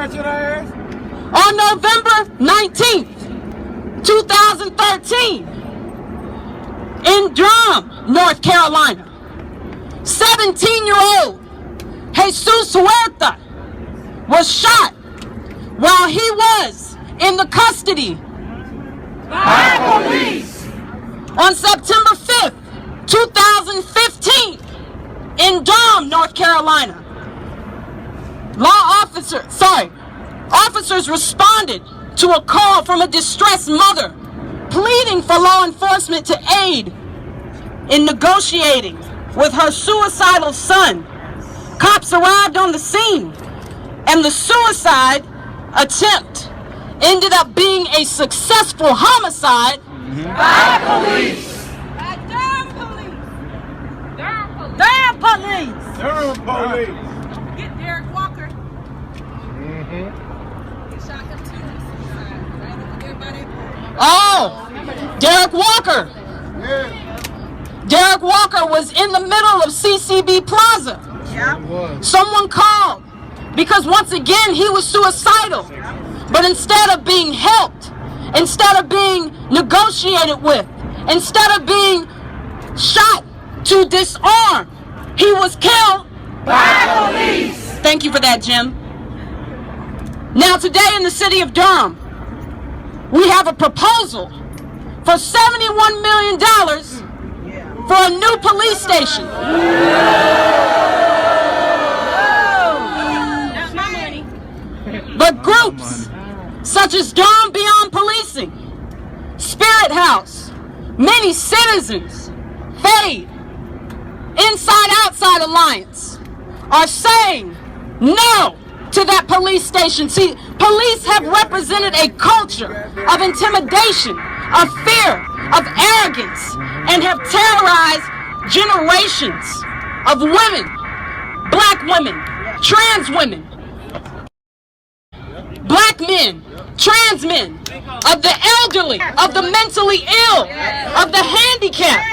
On November 19th, 2013, in Durham, North Carolina, 17-year-old Jesus Huerta was shot while he was in the custody by police. On September 5th, 2015, in Durham, North Carolina, officers responded to a call from a distressed mother pleading for law enforcement to aid in negotiating with her suicidal son. Cops arrived on the scene, and the suicide attempt ended up being a successful homicide by police. By Durham police. Durham police. Durham police. Get Derek Walker. Mm-hmm. He shot him too. Right over there by that. Oh, Derek Walker. Yeah. Derek Walker was in the middle of CCB Plaza. Yeah. Someone called because once again he was suicidal. But instead of being helped, instead of being negotiated with, instead of being shot to disarm, he was killed by police. Thank you for that, Jim. Now today in the city of Durham, we have a proposal for $71 million for a new police station. But groups such as Durham Beyond Policing, Spirit House, many citizens, FADE, Inside Outside Alliance are saying no to that police station. See, police have represented a culture of intimidation, of fear, of arrogance, and have terrorized generations of women, black women, trans women, black men, trans men, of the elderly, of the mentally ill, of the handicapped.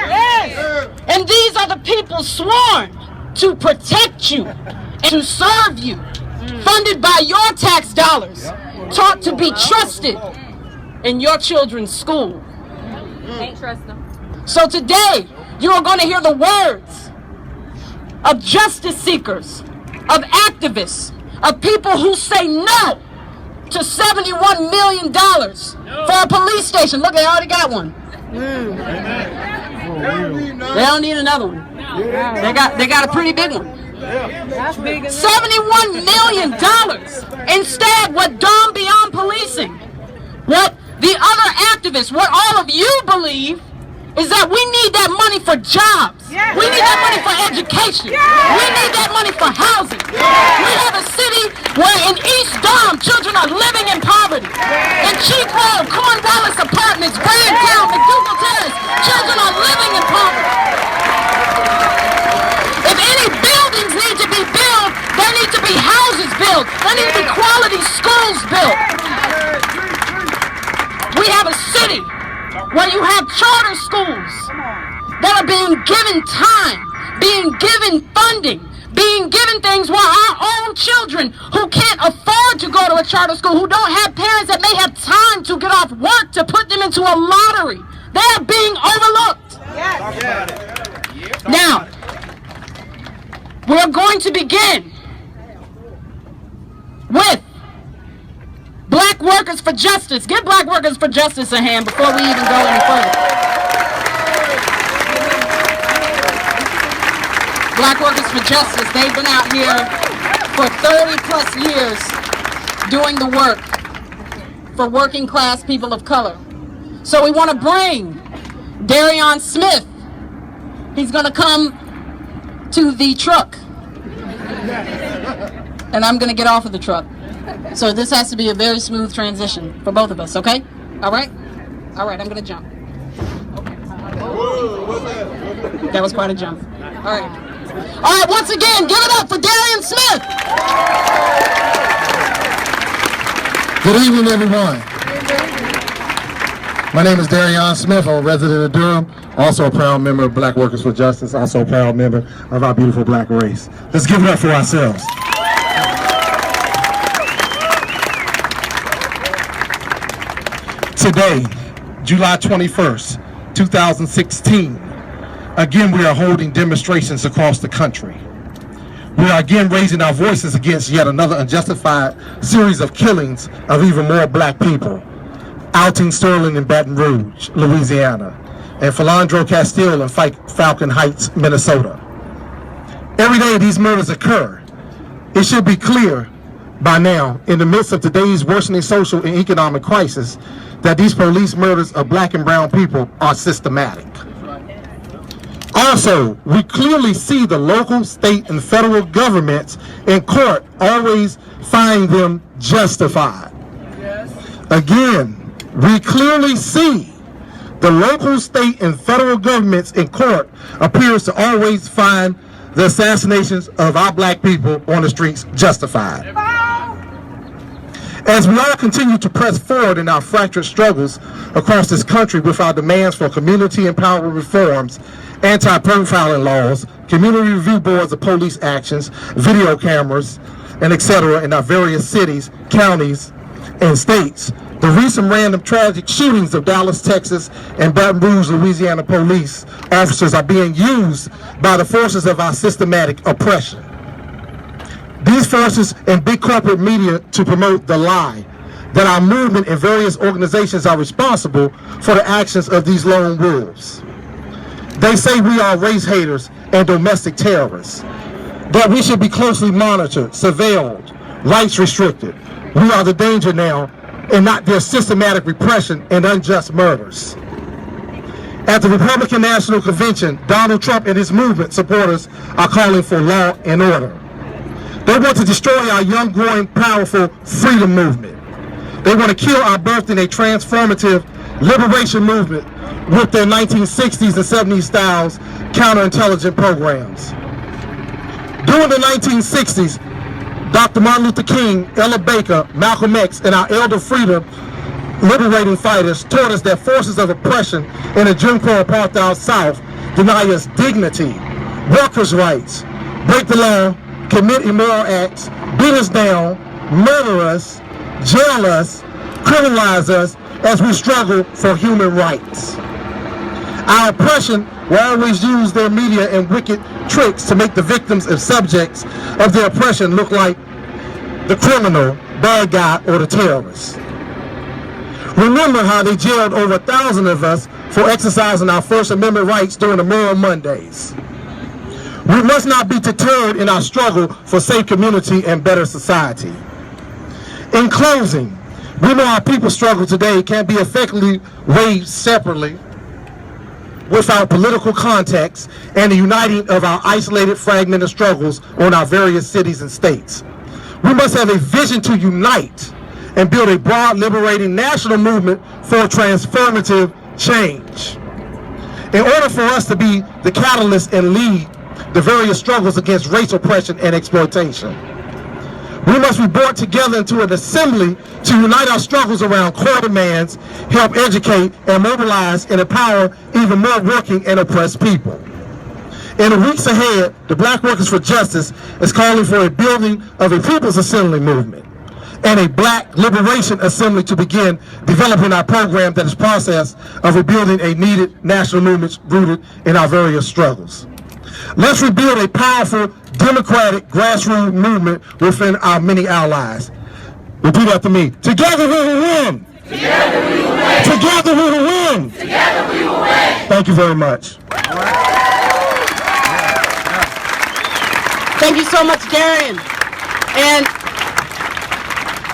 And these are the people sworn to protect you and to serve you, funded by your tax dollars, taught to be trusted in your children's school. Can't trust them. So today, you are going to hear the words of justice seekers, of activists, of people who say no to $71 million for a police station. Look, they already got one. They don't need another one. They got a pretty big one. $71 million. Instead, what Durham Beyond Policing, what the other activists, what all of you believe, is that we need that money for jobs. We need that money for education. We need that money for housing. We have a city where in East Durham, children are living in poverty. In Cheek Road, Cornwallis Apartments, Brandtown, McDougal Terrace, children are living in poverty. If any buildings need to be built, there need to be houses built. There need to be quality schools built. We have a city where you have charter schools that are being given time, being given funding, being given things where our own children who can't afford to go to a charter school, who don't have parents that may have time to get off work to put them into a lottery, they are being overlooked. Now, we're going to begin with Black Workers for Justice. Give Black Workers for Justice a hand before we even go any further. Black Workers for Justice, they've been out here for 30 plus years doing the work for working class people of color. So we want to bring Darion Smith. He's going to come to the truck. And I'm going to get off of the truck. So this has to be a very smooth transition for both of us, okay? All right? All right, I'm going to jump. Okay. That was quite a jump. All right. All right, once again, give it up for Darion Smith. Good evening, everyone. My name is Darion Smith. I'm a resident of Durham, also a proud member of Black Workers for Justice, also a proud member of our beautiful black race. Let's give it up for ourselves. Today, July 21st, 2016, again we are holding demonstrations across the country. We are again raising our voices against yet another unjustified series of killings of even more black people. Alton Sterling in Baton Rouge, Louisiana, and Philandro Castile in Falcon Heights, Minnesota. Every day these murders occur. It should be clear by now, in the midst of today's worsening social and economic crisis, that these police murders of black and brown people are systematic. Also, we clearly see the local, state, and federal governments in court always find them justified. Again, we clearly see the local, state, and federal governments in court appears to always find the assassinations of our black people on the streets justified. As we all continue to press forward in our fractured struggles across this country with our demands for community empowerment reforms, anti-profiling laws, community review boards of police actions, video cameras, and etc. in our various cities, counties, and states, the recent random tragic shootings of Dallas, Texas, and Baton Rouge, Louisiana police officers are being used by the forces of our systematic oppression. These forces and big corporate media to promote the lie that our movement and various organizations are responsible for the actions of these lone wolves. They say we are race haters and domestic terrorists, that we should be closely monitored, surveilled, rights restricted. We are the danger now, and not their systematic repression and unjust murders. At the Republican National Convention, Donald Trump and his movement supporters are calling for law and order. They want to destroy our young, growing, powerful freedom movement. They want to kill our birth in a transformative liberation movement with their 1960s and 70s styles counterintelligence programs. During the 1960s, Dr. Martin Luther King, Ella Baker, Malcolm X, and our elder freedom liberating fighters taught us that forces of oppression in the Jim Crow apartheid South deny us dignity, workers' rights, break the law, commit immoral acts, beat us down, murder us, jail us, criminalize us as we struggle for human rights. Our oppression will always use their media and wicked tricks to make the victims and subjects of their oppression look like the criminal, bad guy, or the terrorist. Remember how they jailed over 1,000 of us for exercising our First Amendment rights during the Moral Mondays. We must not be deterred in our struggle for safe community and better society. In closing, we know our people's struggle today can't be effectively weighed separately without political context and the uniting of our isolated, fragmented struggles on our various cities and states. We must have a vision to unite and build a broad, liberating national movement for transformative change. In order for us to be the catalyst and lead the various struggles against race oppression and exploitation, we must be brought together into an assembly to unite our struggles around core demands, help educate and mobilize and empower even more working and oppressed people. In the weeks ahead, the Black Workers for Justice is calling for a building of a People's Assembly movement and a Black Liberation Assembly to begin developing our program that is process of rebuilding a needed national movement rooted in our various struggles. Let's rebuild a powerful, democratic, grassroots movement within our many allies. Repeat after me. Together we will win. Together we will win. Together we will win. Together we will win. Thank you very much. Thank you so much, Darian. And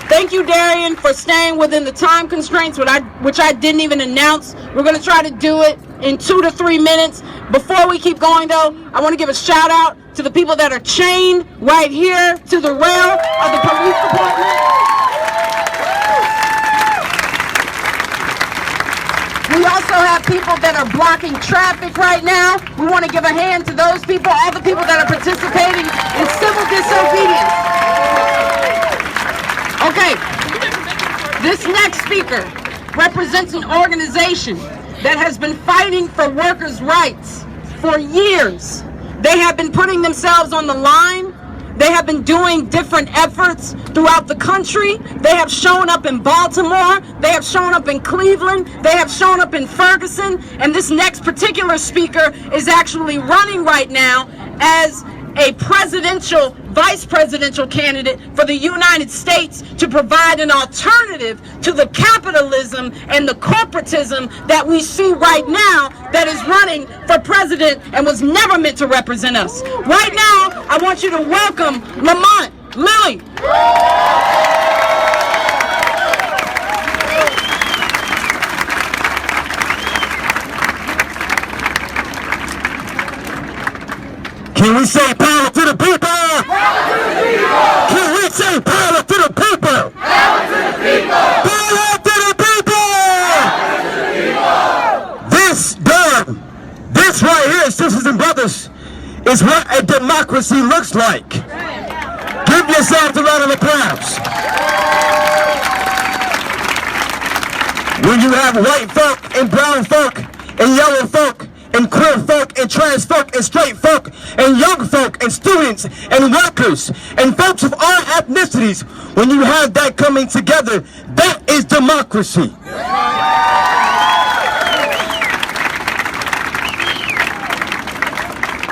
thank you, Darian, for staying within the time constraints, which I didn't even announce. We're going to try to do it in 2 to 3 minutes. Before we keep going, though, I want to give a shout out to the people that are chained right here to the rail of the police department. We also have people that are blocking traffic right now. We want to give a hand to those people, all the people that are participating in civil disobedience. Okay, this next speaker represents an organization that has been fighting for workers' rights for years. They have been putting themselves on the line. They have been doing different efforts throughout the country. They have shown up in Baltimore. They have shown up in Cleveland. They have shown up in Ferguson. And this next particular speaker is actually running right now as a presidential, vice presidential candidate for the United States to provide an alternative to the capitalism and the corporatism that we see right now that is running for president and was never meant to represent us. Right now, I want you to welcome Lamont Lilly. Can we say power to the people? Power to the people! Can we say power to the people? Power to the people! Power to the people! Power to the people! This Durham, this right here, sisters and brothers, is what a democracy looks like. Give yourselves a round of applause. When you have white folk and brown folk and yellow folk and queer folk and trans folk and straight folk and young folk and students and workers and folks of all ethnicities, when you have that coming together, that is democracy.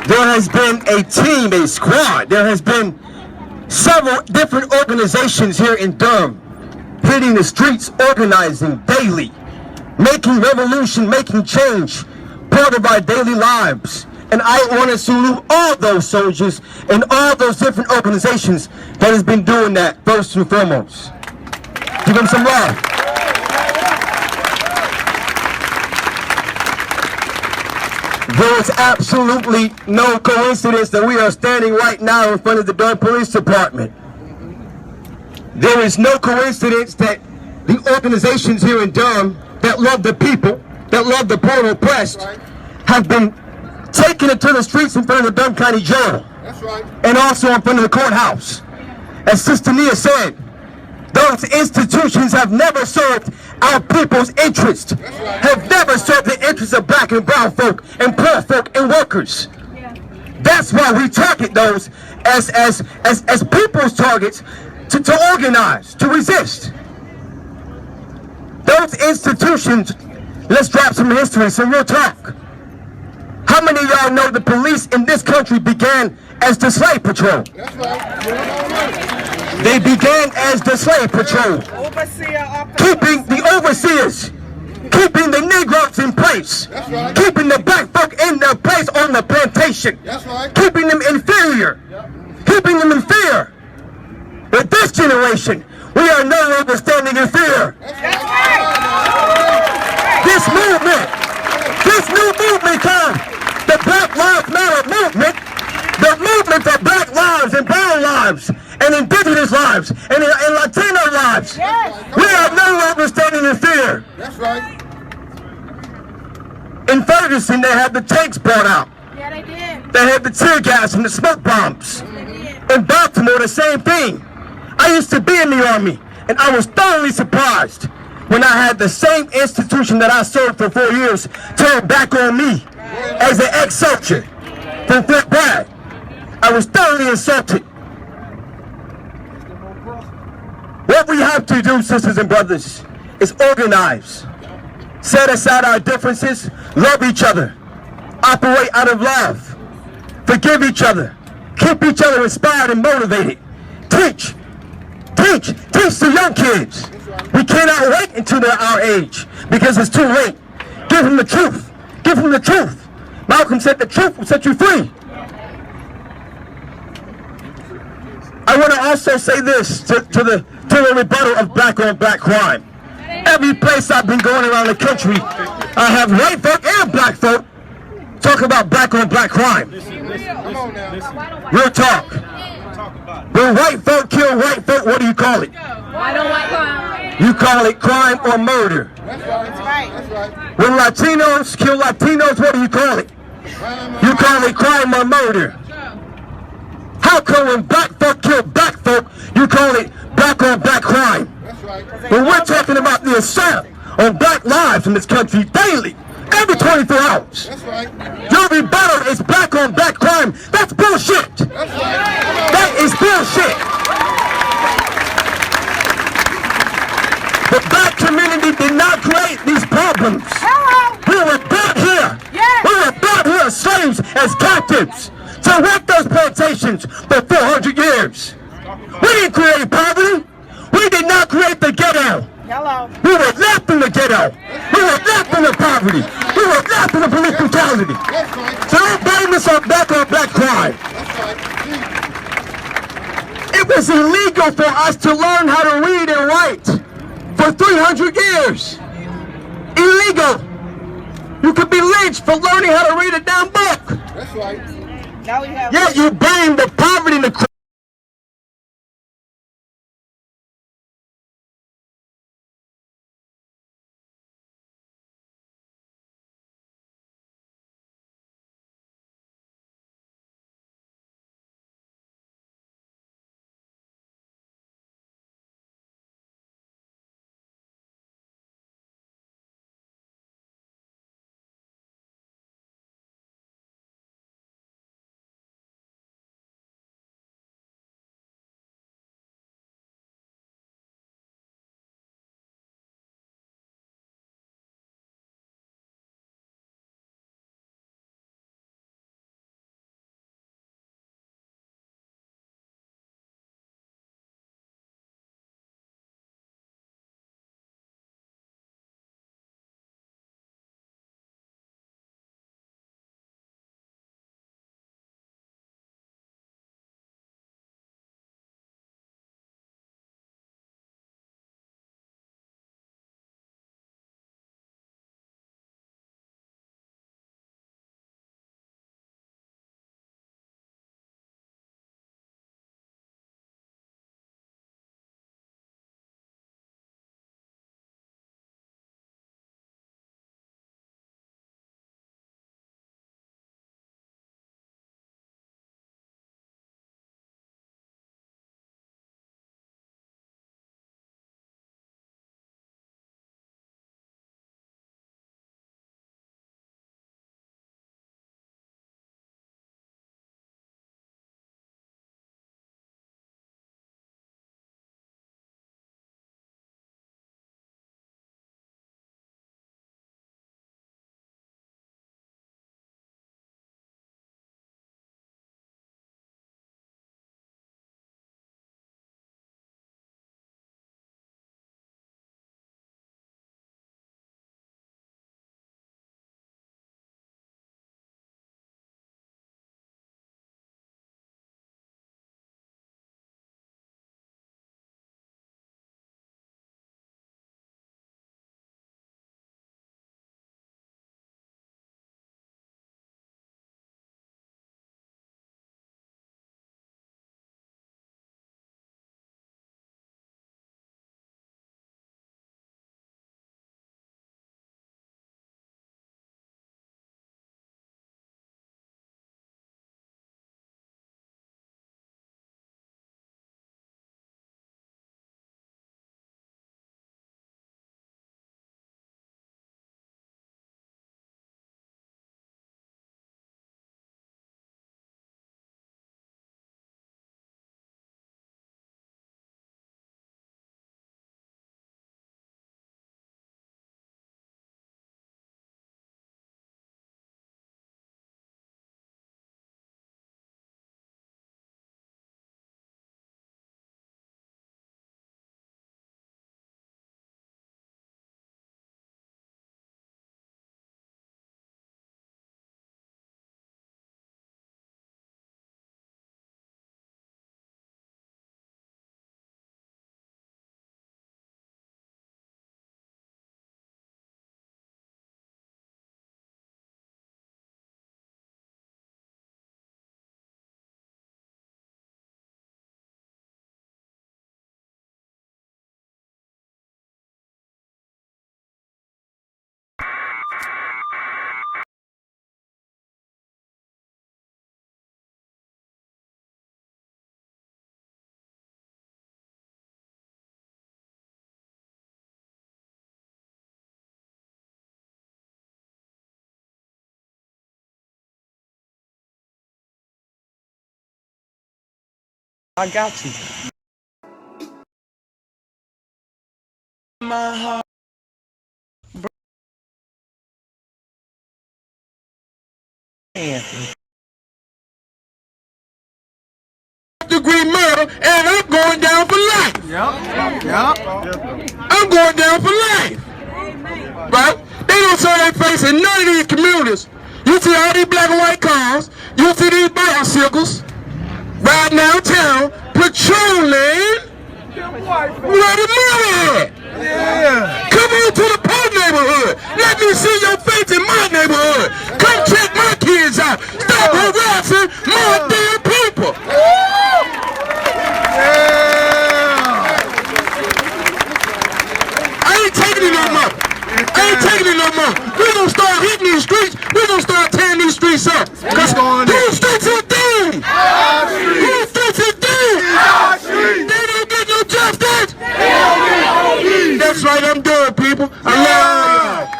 There has been a team, a squad. There has been several different organizations here in Durham hitting the streets, organizing daily, making revolution, making change, part of our daily lives. And I want to salute all those soldiers and all those different organizations that has been doing that first and foremost. Give them some love. There is absolutely no coincidence that we are standing right now in front of the Durham Police Department. There is no coincidence that the organizations here in Durham that love the people, that love the poor and oppressed, have been taking it to the streets in front of the Durham County Jail. That's right. And also in front of the courthouse. As Sister Nia said, those institutions have never served our people's interests, have never served the interests of black and brown folk and poor folk and workers. That's why we target those as people's targets to organize, to resist. Those institutions, let's drop some history, some real talk. How many of y'all know the police in this country began as the slave patrol? That's right. They began as the slave patrol, keeping the overseers, keeping the Negroes in place, keeping the black folk in their place on the plantation, keeping them inferior, keeping them in fear. With this generation, we are no longer standing in fear. This new movement called the Black Lives Matter movement, the movement for black lives and brown lives and indigenous lives and Latino lives. We are no longer standing in fear. That's right. In Ferguson, they had the tanks brought out. Yeah, they did. They had the tear gas and the smoke bombs. In Baltimore, the same thing. I used to be in the Army, and I was thoroughly surprised when I had the same institution that I served for 4 years turn back on me as an ex-soldier from Fort Bragg. I was thoroughly insulted. What we have to do, sisters and brothers, is organize. Set aside our differences, love each other, operate out of love, forgive each other, keep each other inspired and motivated. Teach the young kids. We cannot wait until they're our age because it's too late. Give them the truth. Give them the truth. Malcolm said the truth will set you free. I want to also say this to the rebuttal of black on black crime. Every place I've been going around the country, I have white folk and black folk talk about black on black crime. Real talk. When white folk kill white folk, what do you call it? White on white crime. You call it crime or murder. That's right. When Latinos kill Latinos, what do you call it? You call it crime or murder. How come when black folk kill black folk, you call it black on black crime? When we're talking about the assault on black lives in this country daily, every 24 hours. That's right. Your rebuttal is black on black crime. That's bullshit. That's right. That is bullshit. The black community did not create these problems. We were brought here. We were brought here as slaves, as captives, to work those plantations for 400 years. We didn't create poverty. We did not create the ghetto. We were left in the ghetto. We were left in the poverty. We were left in the police brutality. That's right. So don't blame us on black crime. That's right. It was illegal for us to learn how to read and write for 300 years. Illegal. You could be lynched for learning how to read a damn book. That's right. Yet you blame the poverty and the crime. I got you. My heart. Degree murder, and I'm going down for life. I'm going down for life. Right? They don't show their face in none of these communities. You see all these black and white cars, you see these bicycles riding downtown, patrolling where the money at. Come on to the poor neighborhood. Let me see your face in my neighborhood. Come check my kids out. Stop harassing my damn people. I ain't taking it no more. We're gonna start hitting these streets. We're gonna start tearing these streets up. Cause these streets are doomed. These streets are doomed. They don't get no justice. That's right, I'm done, people. I love you.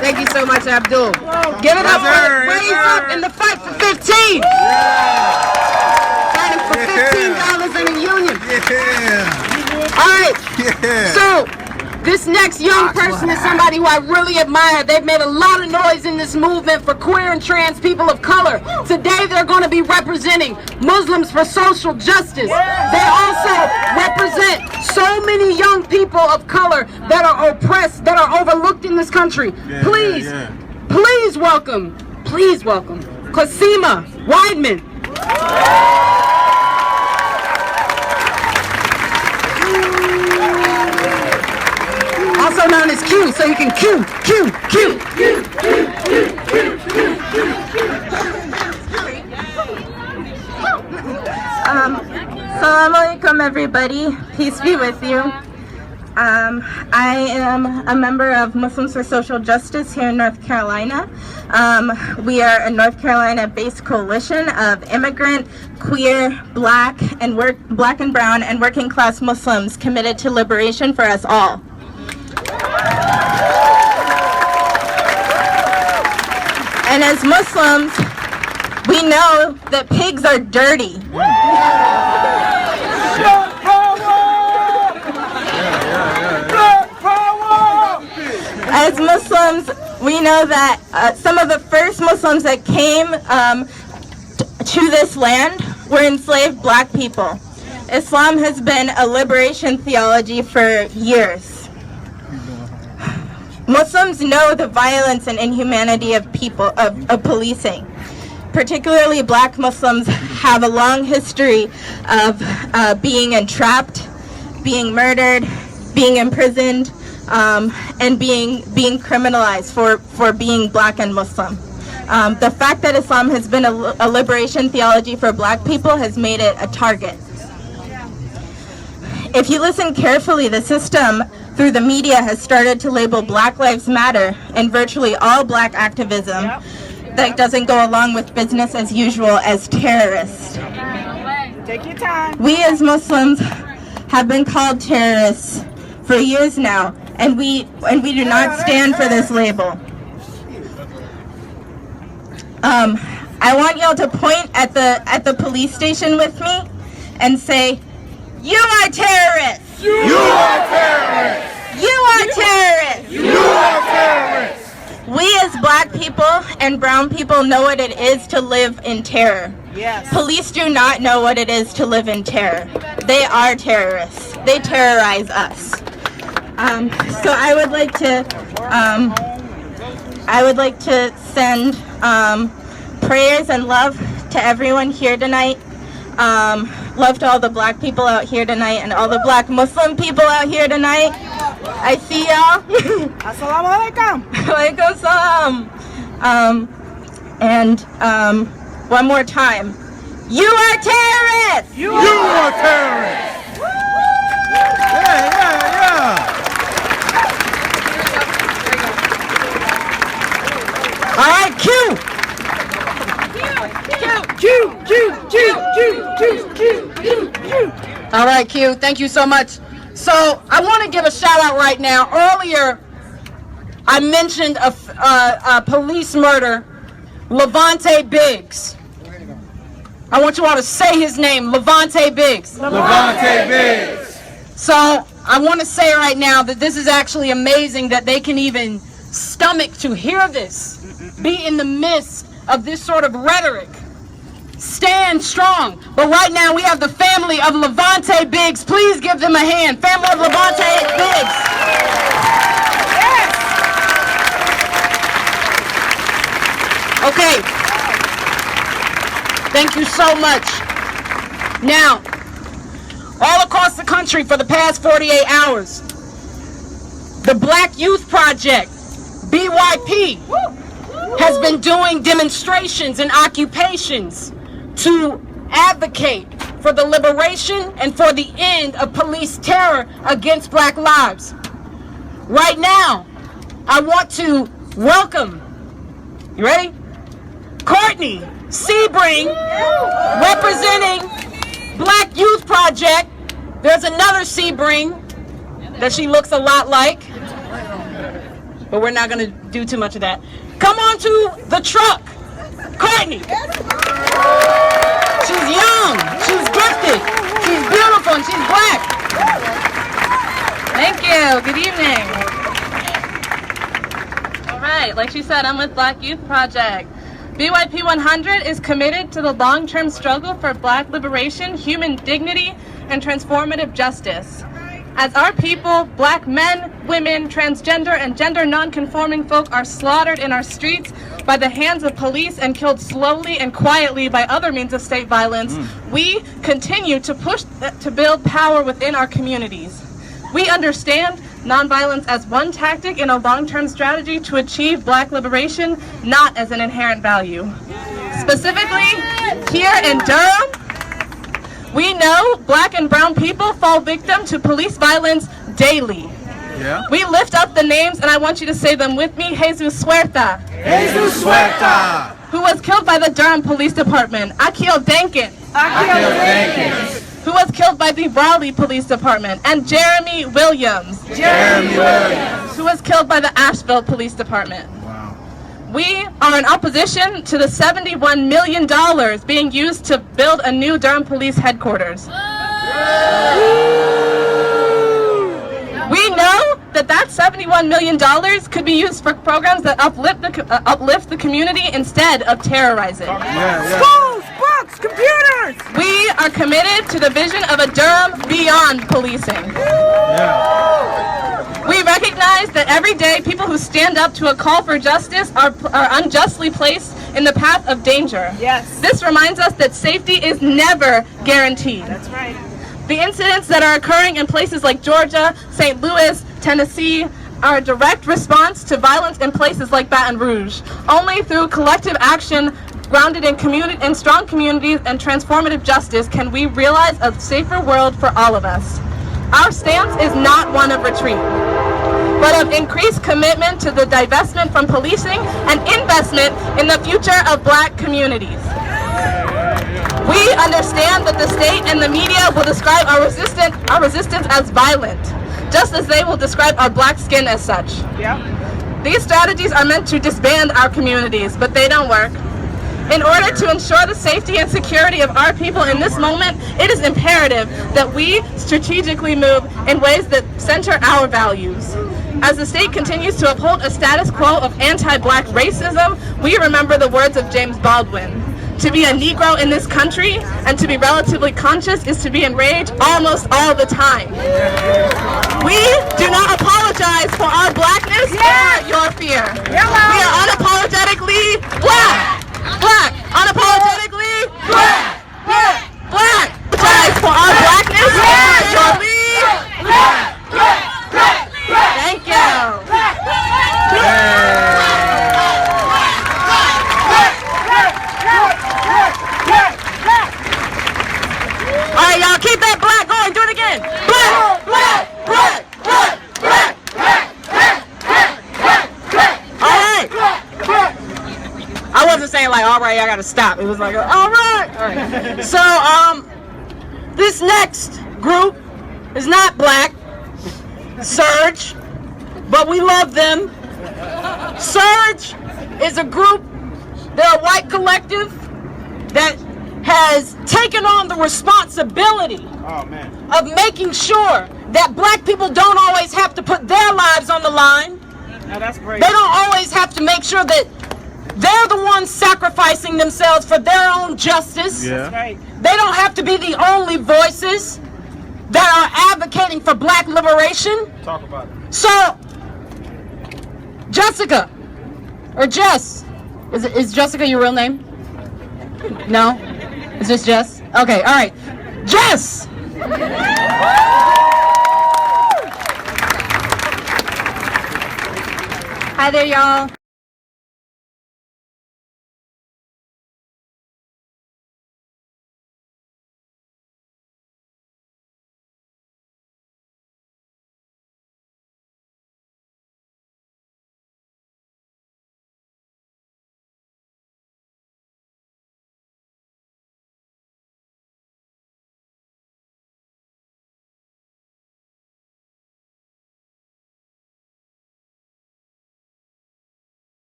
Thank you so much, Abdul. Give it up for Raise Up in the Fight for 15. Fighting for $15 in a union. All right. So this next young person is somebody who I really admire. They've made a lot of noise in this movement for queer and trans people of color. Today they're going to be representing Muslims for social justice. They also represent so many young people of color that are oppressed, that are overlooked in this country. Please welcome Cosima Weidman. Also known as Q, so you can Q. Assalamu alaikum, everybody. Peace be with you. I am a member of Muslims for Social Justice here in North Carolina. We are a North Carolina-based coalition of immigrant, queer, black and brown and working class Muslims committed to liberation for us all. And as Muslims, we know that pigs are dirty. As Muslims, we know that some of the first Muslims that came to this land were enslaved black people. Islam has been a liberation theology for years. Muslims know the violence and inhumanity of policing. Particularly black Muslims have a long history of being entrapped, being murdered, being imprisoned, and being criminalized for being black and Muslim. The fact that Islam has been a liberation theology for black people has made it a target. If you listen carefully, the system through the media has started to label Black Lives Matter and virtually all black activism that doesn't go along with business as usual as terrorists. Take your time. We as Muslims have been called terrorists for years now, and we do not stand for this label. I want y'all to point at the police station with me and say, "You are terrorists! You are terrorists! You are terrorists! You are terrorists! We as black people and brown people know what it is to live in terror. Yes. Police do not know what it is to live in terror. They are terrorists. They terrorize us. So I would like to send prayers and love to everyone here tonight. Love to all the black people out here tonight and all the black Muslim people out here tonight. I see y'all. Assalamu alaikum. Walaikum salam. One more time. You are terrorists! You are terrorists! All right, Q. All right, Q. Thank you so much. So I want to give a shout out right now. Earlier, I mentioned a police murder, Levante Biggs. I want you all to say his name, Levante Biggs. Levante Biggs. So I want to say right now that this is actually amazing that they can even stomach to hear this, be in the midst of this sort of rhetoric. Stand strong. But right now we have the family of Levante Biggs. Please give them a hand. Family of Levante Biggs. Okay. Thank you so much. Now, all across the country for the past 48 hours, the Black Youth Project, BYP, has been doing demonstrations and occupations to advocate for the liberation and for the end of police terror against Black lives. Right now, I want to welcome, you ready? Courtney Sebring, representing Black Youth Project. There's another Sebring that she looks a lot like, but we're not going to do too much of that. Come on to the truck, Courtney. She's young, she's gifted, she's beautiful, and she's Black. Thank you. Good evening. All right, like she said, I'm with Black Youth Project. BYP100 is committed to the long-term struggle for Black liberation, human dignity, and transformative justice. As our people, Black men, women, transgender, and gender non-conforming folk are slaughtered in our streets by the hands of police and killed slowly and quietly by other means of state violence, we continue to push to build power within our communities. We understand nonviolence as one tactic in a long-term strategy to achieve Black liberation, not as an inherent value. Specifically, here in Durham, we know Black and brown people fall victim to police violence daily. Yeah. We lift up the names, and I want you to say them with me. Jesus Huerta, Jesus Huerta. who was killed by the Durham Police Department. Akil Denkin, who was killed by the Raleigh Police Department. And Jeremy Williams, who was killed by the Asheville Police Department. We are in opposition to the $71 million being used to build a new Durham Police headquarters. We know that $71 million could be used for programs that uplift the community instead of terrorize it. Schools, books, computers. We are committed to the vision of a Durham beyond policing. We recognize that every day people who stand up to a call for justice are unjustly placed in the path of danger. Yes. This reminds us that safety is never guaranteed. That's right. The incidents that are occurring in places like Georgia, St. Louis, Tennessee are a direct response to violence in places like Baton Rouge. Only through collective action grounded in strong communities and transformative justice can we realize a safer world for all of us. Our stance is not one of retreat, but of increased commitment to the divestment from policing and investment in the future of Black communities. We understand that the state and the media will describe our resistance as violent, just as they will describe our Black skin as such. Yeah. These strategies are meant to disband our communities, but they don't work. In order to ensure the safety and security of our people in this moment, it is imperative that we strategically move in ways that center our values. As the state continues to uphold a status quo of anti-Black racism, we remember the words of James Baldwin. To be a Negro in this country and to be relatively conscious is to be enraged almost all the time. We do not apologize for our Blackness or your fear. We are unapologetically Black. Black. Unapologetically Black. Black. Apologize for our Blackness or your fear. Thank you. All right, y'all, keep that Black going. Do it again. Black, Black, Black, Black, Black, Black, Black, Black. All right. I wasn't saying like, all right, I gotta stop. It was like, all right. All right. So, this next group is not Black, Surge, but we love them. Surge is a group, they're a white collective that has taken on the responsibility of making sure that black people don't always have to put their lives on the line. That's great. They don't always have to make sure that they're the ones sacrificing themselves for their own justice. That's right. They don't have to be the only voices that are advocating for black liberation. Talk about it. So, Jessica, or Jess, is Jessica your real name? No? Is this Jess? Okay, all right. Jess! Hi there, y'all.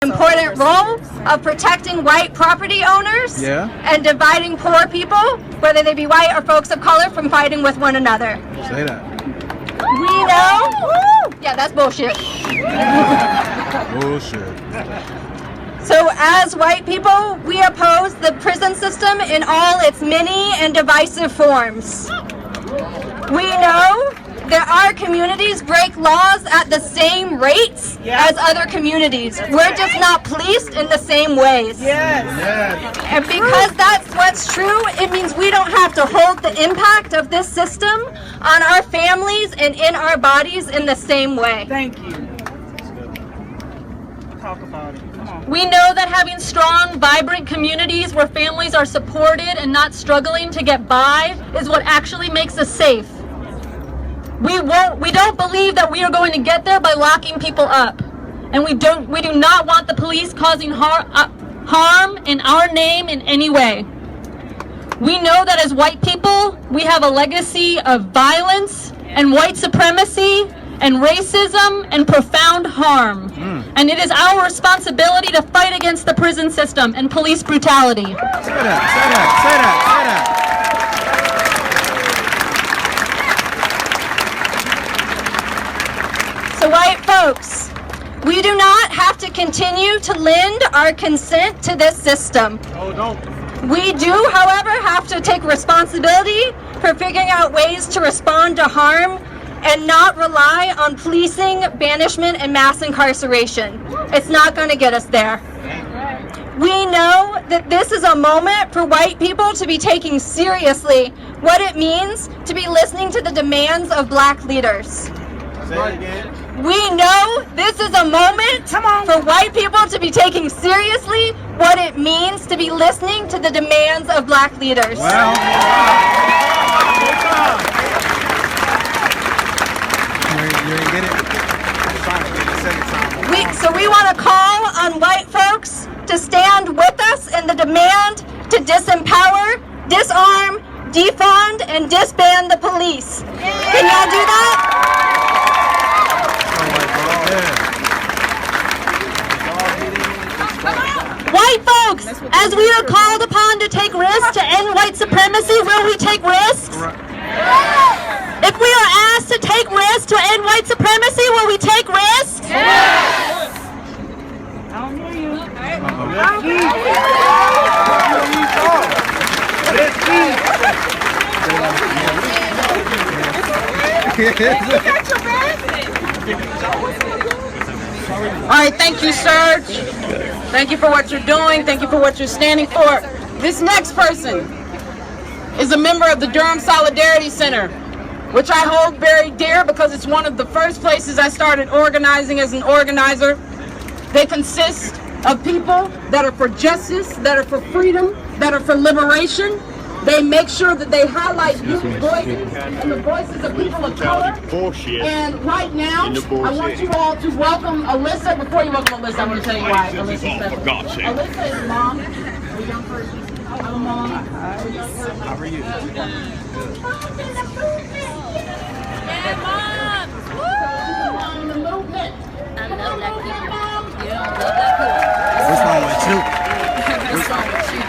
Important role of protecting white property owners and dividing poor people, whether they be white or folks of color, from fighting with one another. Say that. We know, yeah, that's bullshit. Bullshit. So as white people, we oppose the prison system in all its many and divisive forms. We know that our communities break laws at the same rates as other communities. We're just not policed in the same ways. And because that's what's true, it means we don't have to hold the impact of this system on our families and in our bodies in the same way. Thank you. Talk about it. Come on. We know that having strong, vibrant communities where families are supported and not struggling to get by is what actually makes us safe. We don't believe that we are going to get there by locking people up. And we do not want the police causing harm in our name in any way. We know that as white people, we have a legacy of violence and white supremacy and racism and profound harm. And it is our responsibility to fight against the prison system and police brutality. Say that. So white folks, we do not have to continue to lend our consent to this system. Oh, don't. We do, however, have to take responsibility for figuring out ways to respond to harm and not rely on policing, banishment, and mass incarceration. It's not going to get us there. We know that this is a moment for white people to be taking seriously what it means to be listening to the demands of black leaders. Say it again. We know this is a moment for white people to be taking seriously what it means to be listening to the demands of black leaders. Well, you ain't get it? So we want to call on white folks to stand with us in the demand to disempower, disarm, defund, and disband the police. Can y'all do that? White folks, as we are called upon to take risks to end white supremacy, will we take risks? If we are asked to take risks to end white supremacy, will we take risks? I don't hear you. All right, thank you, Serge. Thank you for what you're doing. Thank you for what you're standing for. This next person is a member of the Durham Solidarity Center, which I hold very dear because it's one of the first places I started organizing as an organizer. They consist of people that are for justice, that are for freedom, that are for liberation. They make sure that they highlight youth voices and the voices of people of color. And right now, I want you all to welcome Alyssa. Before you welcome Alyssa, I want to tell you why Alyssa's special. Alyssa is mom, a young person. I'm a mom, a young person. How are you? Yeah, Mom! mom in the movement. I love black people. You don't love black people. What's wrong with you? What's wrong with you?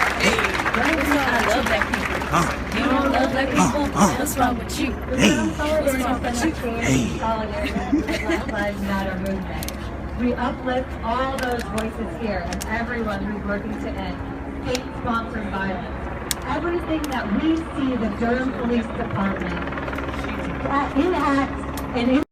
I love black people. You don't love black people? What's wrong with you? What's wrong with you? Black Lives Matter movement. We uplift all those voices here and everyone who's working to end state-sponsored violence. Everything that we see the Durham Police Department enact and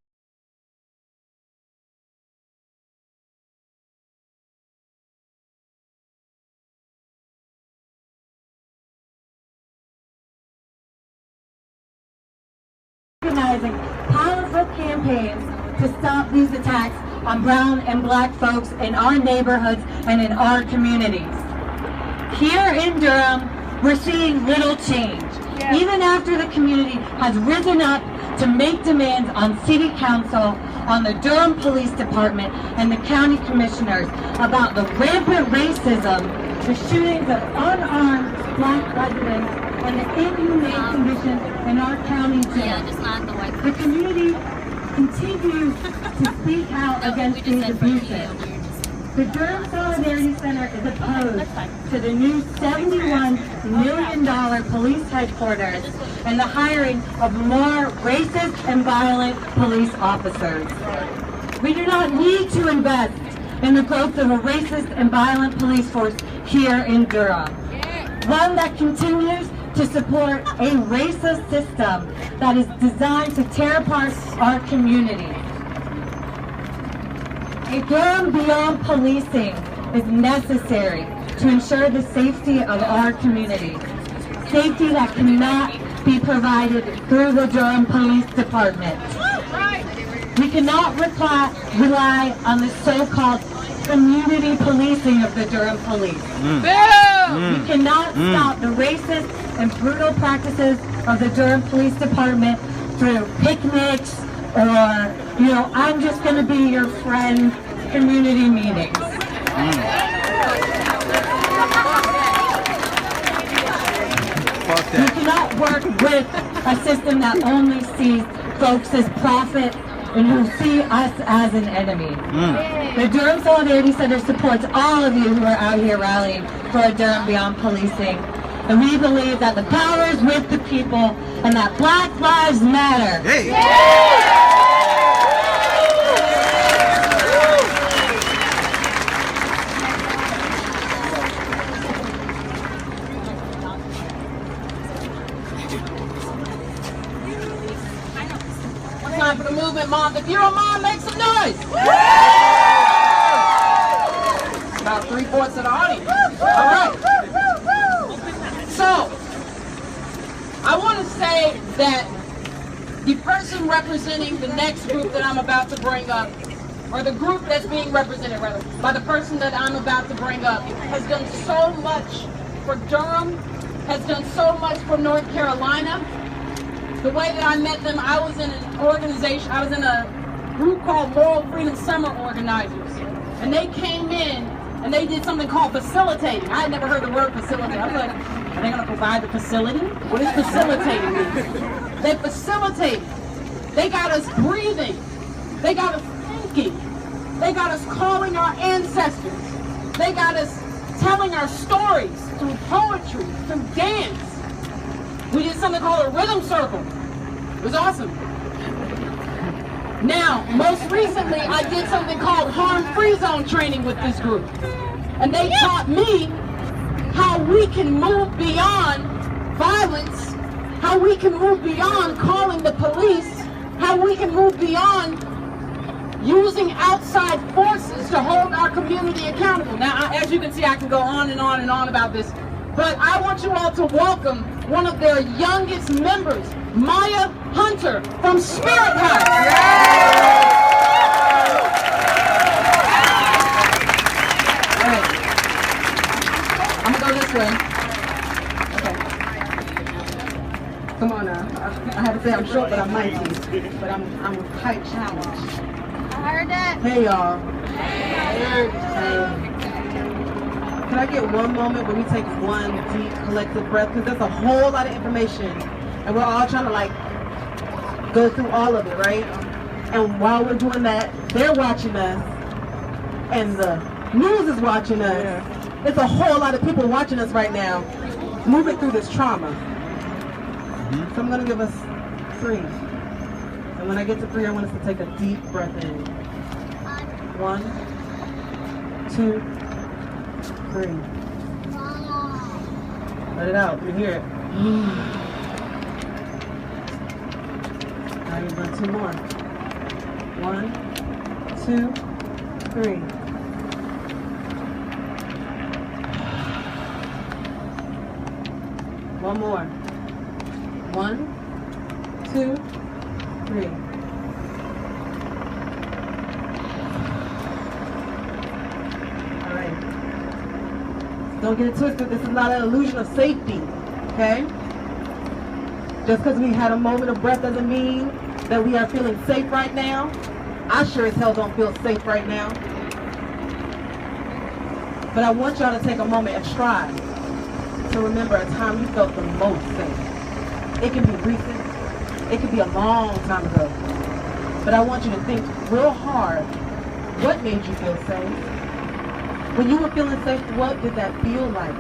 organizing powerful campaigns to stop these attacks on brown and black folks in our neighborhoods and in our communities. Here in Durham, we're seeing little change. Even after the community has risen up to make demands on City Council, on the Durham Police Department, and the county commissioners about the rampant racism, the shootings of unarmed black residents, and the inhumane conditions in our county jails. The community continues to speak out against these abuses. The Durham Solidarity Center is opposed to the new $71 million police headquarters and the hiring of more racist and violent police officers. We do not need to invest in the growth of a racist and violent police force here in Durham. One that continues to support a racist system that is designed to tear apart our community. A Durham beyond policing is necessary to ensure the safety of our community. Safety that cannot be provided through the Durham Police Department. We cannot rely on the so-called community policing of the Durham Police. We cannot stop the racist and brutal practices of the Durham Police Department through picnics or, I'm just going to be your friend community meetings. We cannot work with a system that only sees folks as profit and who see us as an enemy. The Durham Solidarity Center supports all of you who are out here rallying for a Durham beyond policing. And we believe that the power is with the people and that Black Lives Matter. It's time for the movement, Mom. If you're a mom, make some noise. About 3/4 of the audience. All right. So, I want to say that the person representing the next group that I'm about to bring up, or the group that's being represented rather, by the person that I'm about to bring up, has done so much for Durham, has done so much for North Carolina. The way that I met them, I was in an organization, I was in a group called Moral Freedom Summer Organizers. And they came in and they did something called facilitating. I had never heard the word facilitate. I was like, are they gonna provide the facility? What is facilitating mean? They facilitated. They got us breathing. They got us thinking. They got us calling our ancestors. They got us telling our stories through poetry, through dance. We did something called a rhythm circle. It was awesome. Now, most recently, I did something called harm-free zone training with this group. And they taught me how we can move beyond violence, how we can move beyond calling the police, how we can move beyond using outside forces to hold our community accountable. Now, as you can see, I can go on and on and on about this, but I want you all to welcome one of their youngest members, Maya Hunter from Spirit House. All right. I'm gonna go this way. Okay. say I'm short, but I'm mighty. But I'm height challenged. I heard that. Hey y'all. Hey. Can I get one moment where we take one deep collective breath? Because that's a whole lot of information. And we're all trying to like go through all of it, right? And while we're doing that, they're watching us. And the news is watching us. Yeah. It's a whole lot of people watching us right now, moving through this trauma. So I'm gonna give us 3. And when I get to 3, I want us to take a deep breath in. 1, 2, 3. Let it out. Let me hear it. Now you've done 2 more. 1, 2, 3. One more. 1, 2, 3. All right. Don't get it twisted. This is not an illusion of safety, okay? Just because we had a moment of breath doesn't mean that we are feeling safe right now. I sure as hell don't feel safe right now. But I want y'all to take a moment and try to remember a time you felt the most safe. It can be recent, it can be a long time ago. But I want you to think real hard, what made you feel safe? When you were feeling safe, what did that feel like?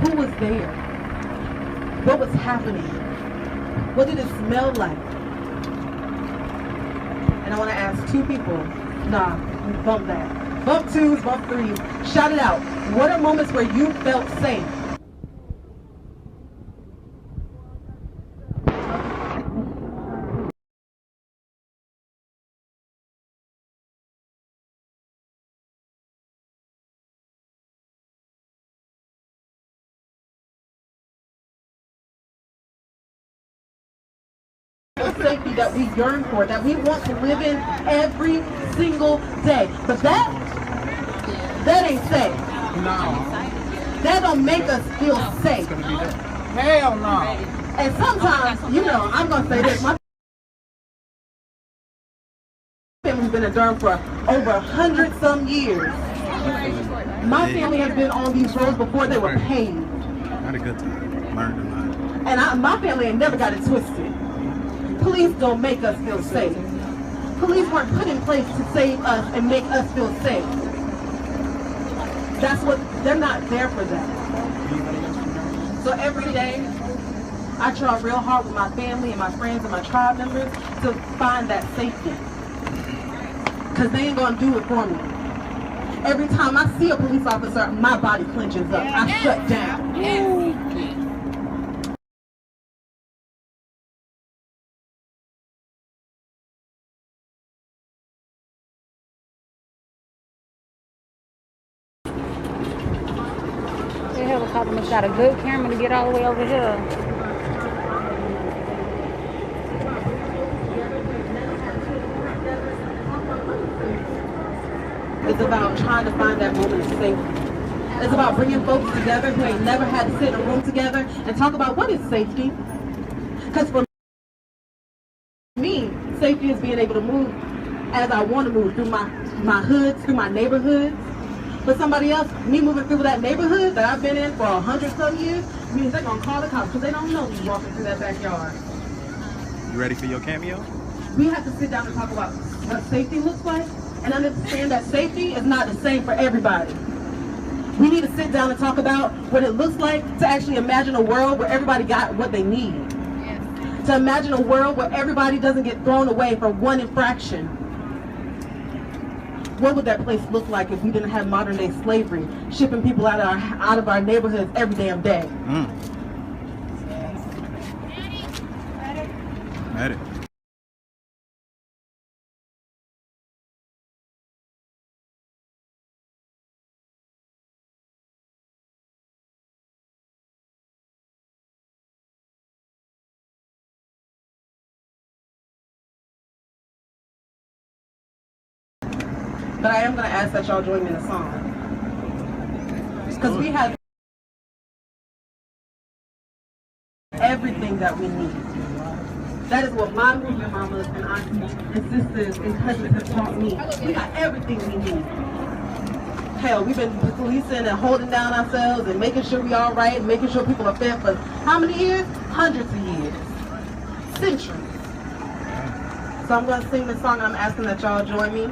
Who was there? What was happening? What did it smell like? And I want to ask 2 people, nah, bump that. Bump 2s, bump 3s, shout it out. What are moments where you felt safe? Safety that we yearn for, that we want to live in every single day. But that ain't safe. No. That don't make us feel safe. Hell no. And sometimes, you know, I'm gonna say this, my family's been in Durham for over 100-some years. My family has been on these roads before they were paved. Had a good time. Learned a lot. And my family ain't never got it twisted. Police don't make us feel safe. Police weren't put in place to save us and make us feel safe. That's what, they're not there for that. So every day, I try real hard with my family and my friends and my tribe members to find that safety. Because they ain't gonna do it for me. Every time I see a police officer, my body clenches up. I shut down. The helicopter must got a good camera to get all the way over here. It's about trying to find that moment of safety. It's about bringing folks together who ain't never had to sit in a room together and talk about what is safety. Because for me, safety is being able to move as I want to move through my hoods, through my neighborhoods. For somebody else, me moving through that neighborhood that I've been in for 100-some years means they're going to call the cops because they don't know me walking through that backyard. You ready for your cameo? We have to sit down and talk about what safety looks like and understand that safety is not the same for everybody. We need to sit down and talk about what it looks like to actually imagine a world where everybody got what they need. Yes. To imagine a world where everybody doesn't get thrown away for one infraction. What would that place look like if we didn't have modern day slavery, shipping people out of our neighborhoods every damn day? Ready. But I am going to ask that y'all join me in a song. Because we have everything that we need. That is what my movement mamas and aunties and sisters and cousins have taught me. We got everything we need. Hell, we've been policing and holding down ourselves and making sure we all right and making sure people are fed for how many years? Hundreds of years. Centuries. So I'm gonna sing this song and I'm asking that y'all join me.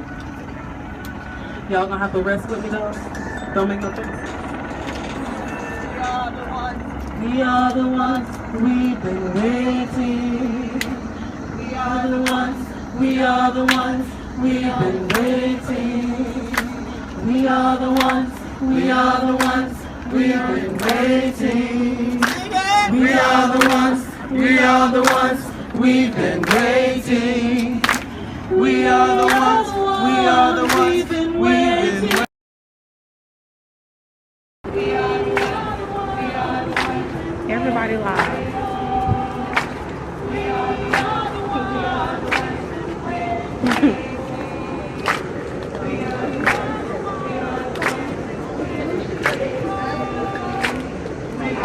Y'all gonna have to rest with me though. Don't make no choice. We are the ones we've been waiting. We are the ones, we are the ones we've been waiting. We are the ones, we are the ones we've been waiting. We are the ones, we are the ones we've been waiting. We are the ones, we are the ones we've been waiting. Everybody live.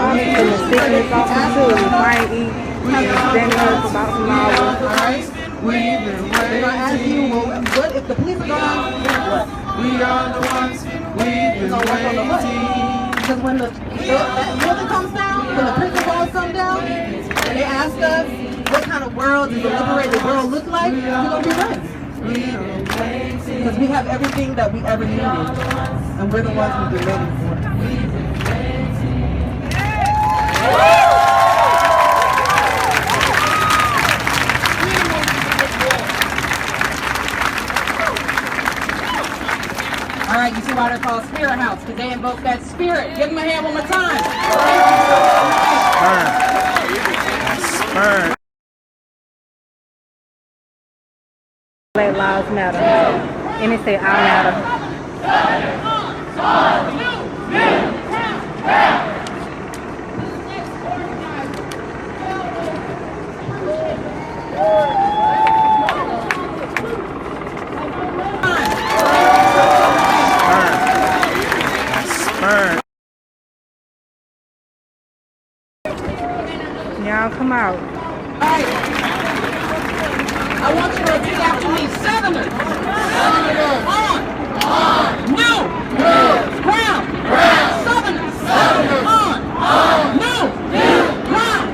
I'm feeling sickness off my too. I ain't eat. Been here for about some hours. They're gonna ask you, well, what if the police are gone? What? We are the ones we've been waiting. Because when that building comes down, when the prison walls come down, and they ask us what kind of world does a liberated world look like, we're gonna be ready. Because we have everything that we ever needed, and we're the ones we've been waiting for. All right, you see why they're called Spirit House, because they invoke that spirit. Give them a hand one more time. Burn. Black Lives Matter. And it say I matter. Burn. Y'all come out. All right. I want you to repeat after me. Southerners. On. New. Ground. Southerners. On. New. Ground.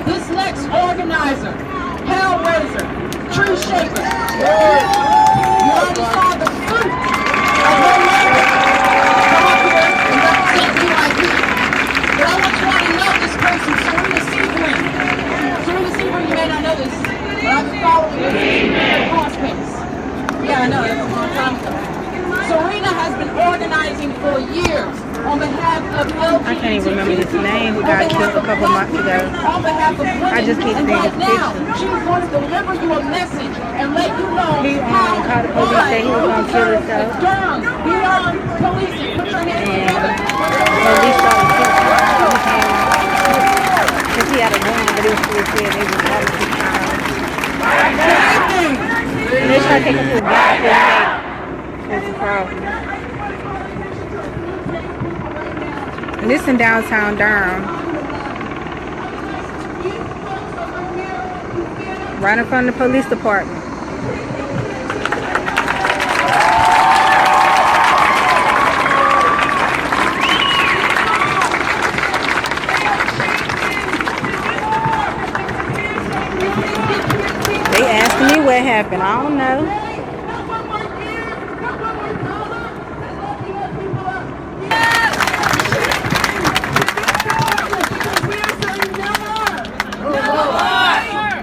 This next organizer, hellraiser, tree shaker. You already saw the fruit of your labor. Come up here and represent BYP. But I want you all to know this person, Serena Seaborn. Serena Seaborn, you may not know this, but I've been following her cross pace. Yeah, I know, that's a long time ago. Serena has been organizing for years on behalf of LGBT. I can't even remember his name. He got killed a couple months ago. On behalf of women. I just keep and seeing right his now, picture. she's going to deliver you a message and let you know He how called the police, said he was gonna kill himself. Durham, beyond policing. Put your hands together. Police shot him because he had a gun, but he was still scared. They just had him 6 times. And they tried to take him to a black court. That's the problem. And this in downtown Durham. Right in front of the police department. They asking me what happened. I don't know.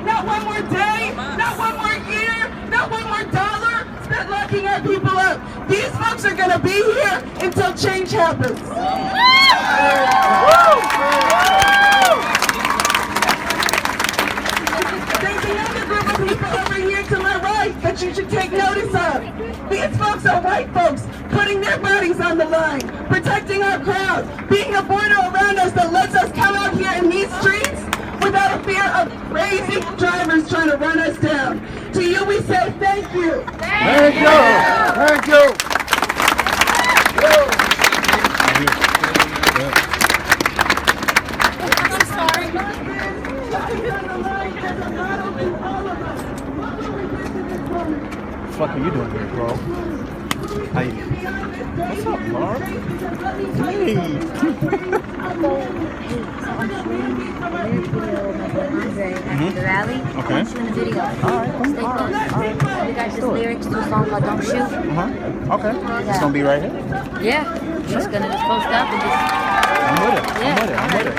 Not one more day, not one more year, not one more dollar spent locking our people up. These folks are gonna be here until change happens. There's another group of people over here to my right that you should take notice of. These folks are white folks putting their bodies on the line, protecting our crowd, being a border around us that lets us come out here in these streets without a fear of crazy drivers trying to run us down. To you we say thank you. Thank you. Thank you. I'm sorry. How you doing? What's up, Laura? Hey. The rally. Okay. I'm shooting a video. Alright, stay close. We got just lyrics to a song called Don't Shoot. Okay. It's gonna be right here. Yeah. We're just gonna just post up and just. I'm with it. Yeah. I'm with it.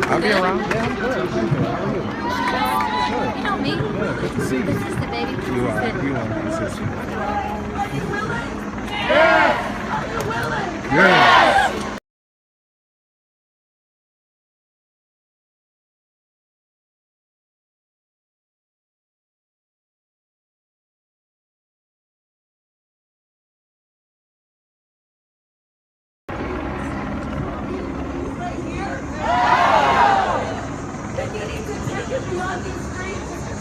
I'll be around. Yeah, I'm good. You know me. Good to see you. Consistent, baby. You are consistent. Yes.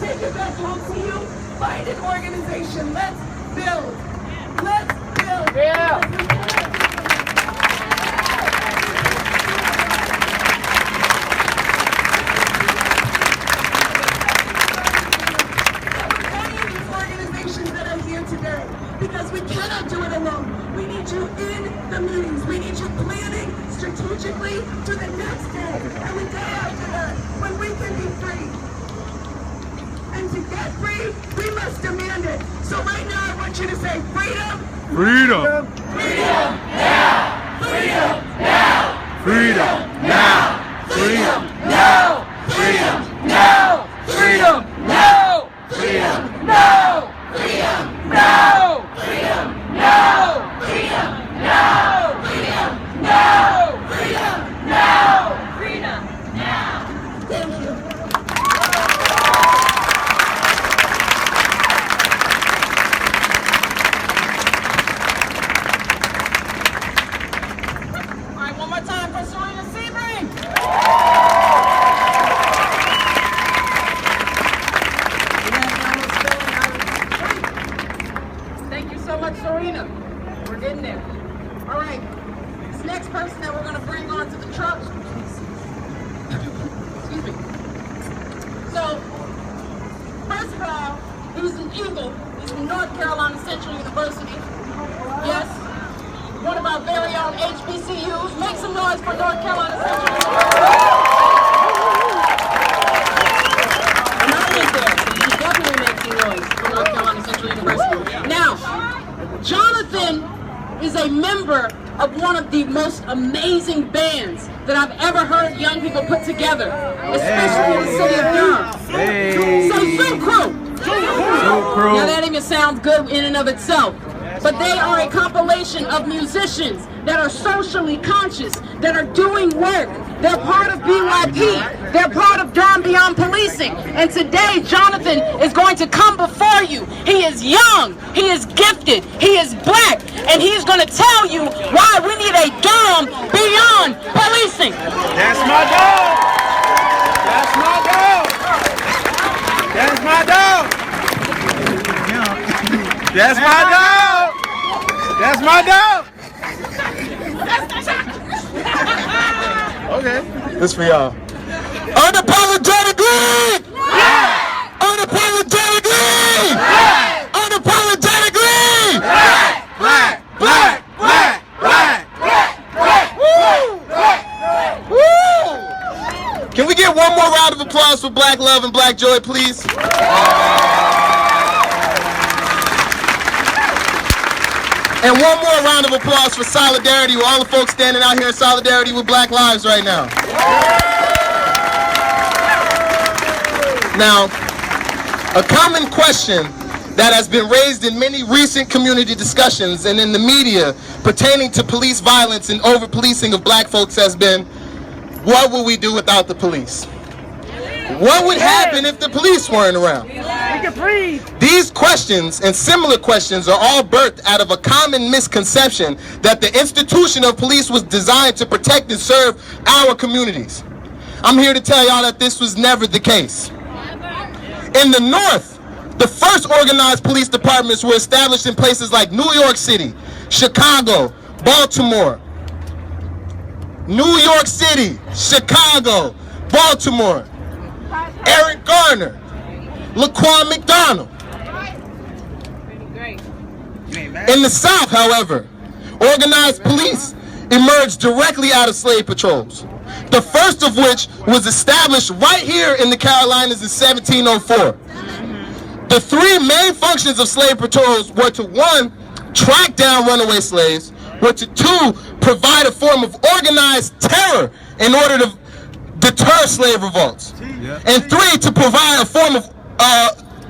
Take it back home to you. Find an organization. Let's build. Let's build. Yeah. Organizations that are here today, because we cannot do it alone. We need you in the meetings. We need you planning strategically to the next day and the day after that, when we can be free. And to get free, we must demand it. So right now, I want you to say freedom. Freedom. Freedom now. Freedom now. Freedom now. Freedom now. Freedom now. Freedom now. Freedom now. Freedom now. Freedom now. Freedom now. Freedom now. Freedom now. Freedom now. Thank you. Amazing bands that I've ever heard young people put together, especially in the city of Durham. So Zoo Crew. Now that even sounds good in and of itself, but they are a compilation of musicians that are socially conscious, that are doing work. They're part of BYP. They're part of Durham Beyond Policing. And today, Jonathan is going to come before you. He is young, he is gifted, he is black, and he's going to tell you why we need a Durham Beyond Policing. That's my dog. That's my dog. That's my dog. That's my dog. That's my dog. Okay. This for y'all. Unapologetically! Yeah! Unapologetically! Yeah! Unapologetically! Black! Black! Black! Black! Black! Black! Woo! Woo! Can we get one more round of applause for Black Love and Black Joy, please? And one more round of applause for solidarity with all the folks standing out here in solidarity with Black lives right now. Now, a common question that has been raised in many recent community discussions and in the media pertaining to police violence and over-policing of black folks has been, what will we do without the police? What would happen if the police weren't around? These questions and similar questions are all birthed out of a common misconception that the institution of police was designed to protect and serve our communities. I'm here to tell y'all that this was never the case. In the North, the first organized police departments were established in places like New York City, Chicago, Baltimore. New York City, Chicago, Baltimore. Eric Garner, Laquan McDonald. In the South, however, organized police emerged directly out of slave patrols, the first of which was established right here in the Carolinas in 1704. The three main functions of slave patrols were to, one, track down runaway slaves, were to, two, provide a form of organized terror in order to deter slave revolts, and three, to provide a form of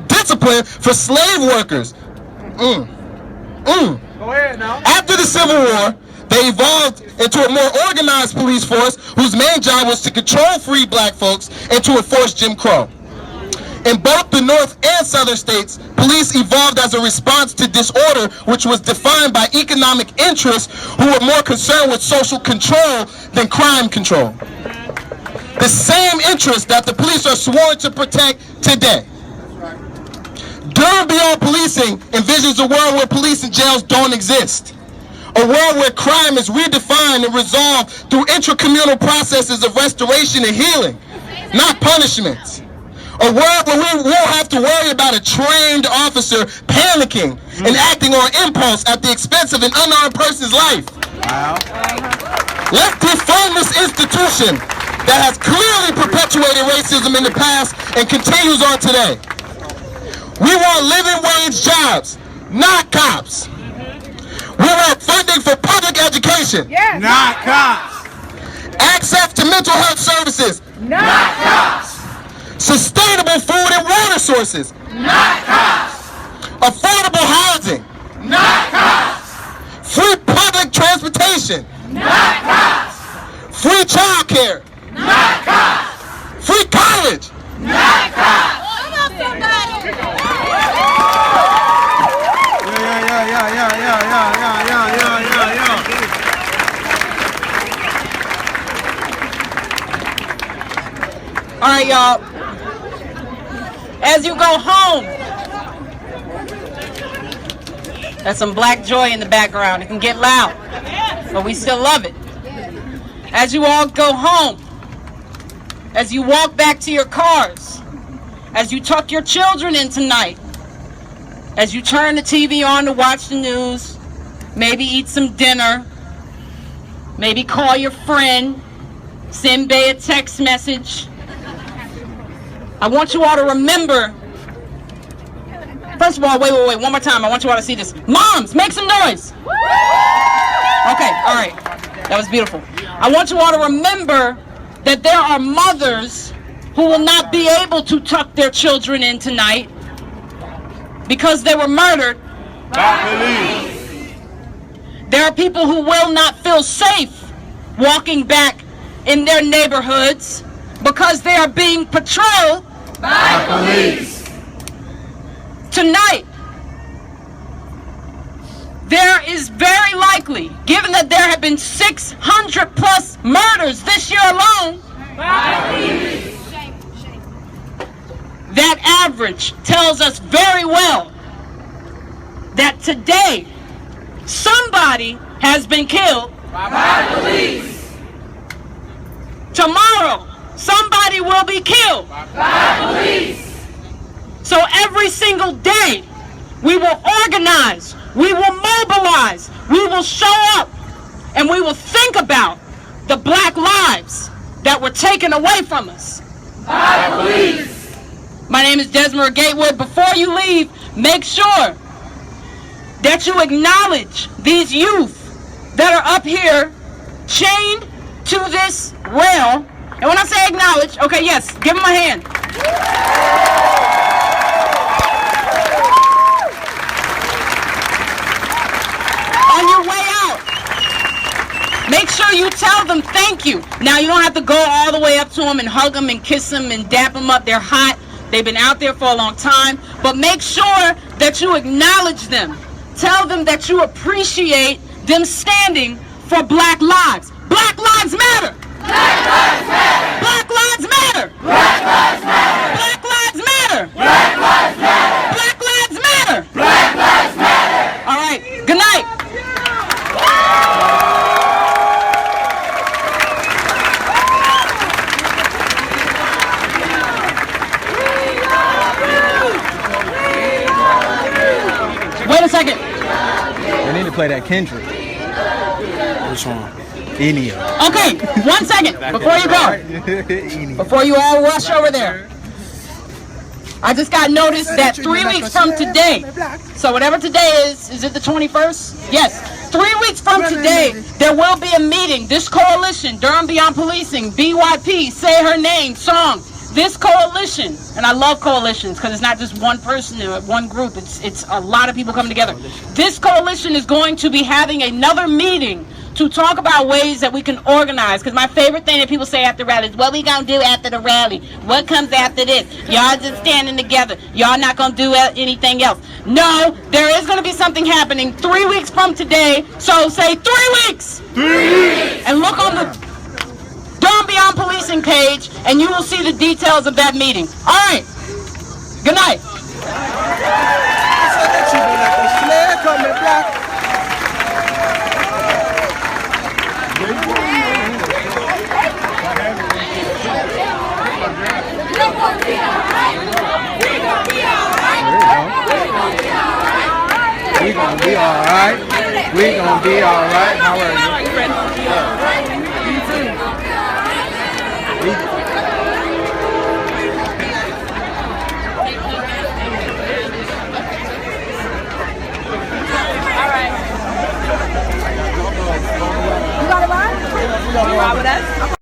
discipline for slave workers. Go ahead now. After the Civil War, they evolved into a more organized police force whose main job was to control free black folks and to enforce Jim Crow. In both the North and Southern states, police evolved as a response to disorder which was defined by economic interests who were more concerned with social control than crime control. The same interests that the police are sworn to protect today. Durham Beyond Policing envisions a world where police and jails don't exist. A world where crime is redefined and resolved through intracommunal processes of restoration and healing, not punishments. A world where we won't have to worry about a trained officer panicking and acting on impulse at the expense of an unarmed person's life. Wow. Let's defund this institution that has clearly perpetuated racism in the past and continues on today. We want living wage jobs, not cops. We want funding for public education, Not cops. access to mental health services, Not cops. sustainable food and water sources, Not cops. affordable housing, Not cops. free public transportation, Not cops. free childcare, Not cops. free college. Not cops. Yeah. All right, y'all. As you go home, that's some Black Joy in the background. It can get loud, but we still love it. As you all go home, as you walk back to your cars, as you tuck your children in tonight, as you turn the TV on to watch the news, maybe eat some dinner, maybe call your friend, send Bay a text message, I want you all to remember, first of all, wait, one more time. I want you all to see this. Moms, make some noise. Okay, all right. That was beautiful. I want you all to remember that there are mothers who will not be able to tuck their children in tonight because they were murdered. There are people who will not feel safe walking back in their neighborhoods because they are being patrolled by police. Tonight, there is very likely, given that there have been 600 plus murders this year alone, that average tells us very well that today somebody has been killed by police. Tomorrow, somebody will be killed by police. So every single day, we will organize, we will mobilize, we will show up, and we will think about the black lives that were taken away from us by police. My name is Desmond Gatewood. Before you leave, make sure that you acknowledge these youth that are up here chained to this rail. And when I say acknowledge, okay, yes, give them a hand. On your way out, make sure you tell them thank you. Now, you don't have to go all the way up to them and hug them and kiss them and dap them up. They're hot. They've been out there for a long time. But make sure that you acknowledge them. Tell them that you appreciate them standing for black lives. Black lives matter. Black lives matter. Black lives matter. Black lives matter. Black lives matter. Black lives matter. Black lives matter. Black lives matter. All right. Good night. Wait a second. I need to play that Kendrick. Which one? Any of them. Okay, 1 second before you go. Before you all rush over there. I just got notice that 3 weeks from today, so whatever today is it the 21st? Yes. 3 weeks from today, there will be a meeting. This coalition, Durham Beyond Policing, BYP, Say Her Name, song. This coalition, and I love coalitions because it's not just one person or one group, it's a lot of people coming together. This coalition is going to be having another meeting to talk about ways that we can organize, because my favorite thing that people say after rallies, what we gonna do after the rally? What comes after this? Y'all just standing together. Y'all not gonna do anything else. No, there is gonna be something happening 3 weeks from today, so say 3 weeks! 3 weeks! And look on the Durham Beyond Policing page, and you will see the details of that meeting. All right, good night. We gonna be alright. We gonna be alright. How are you? You got a ride? You ride with us?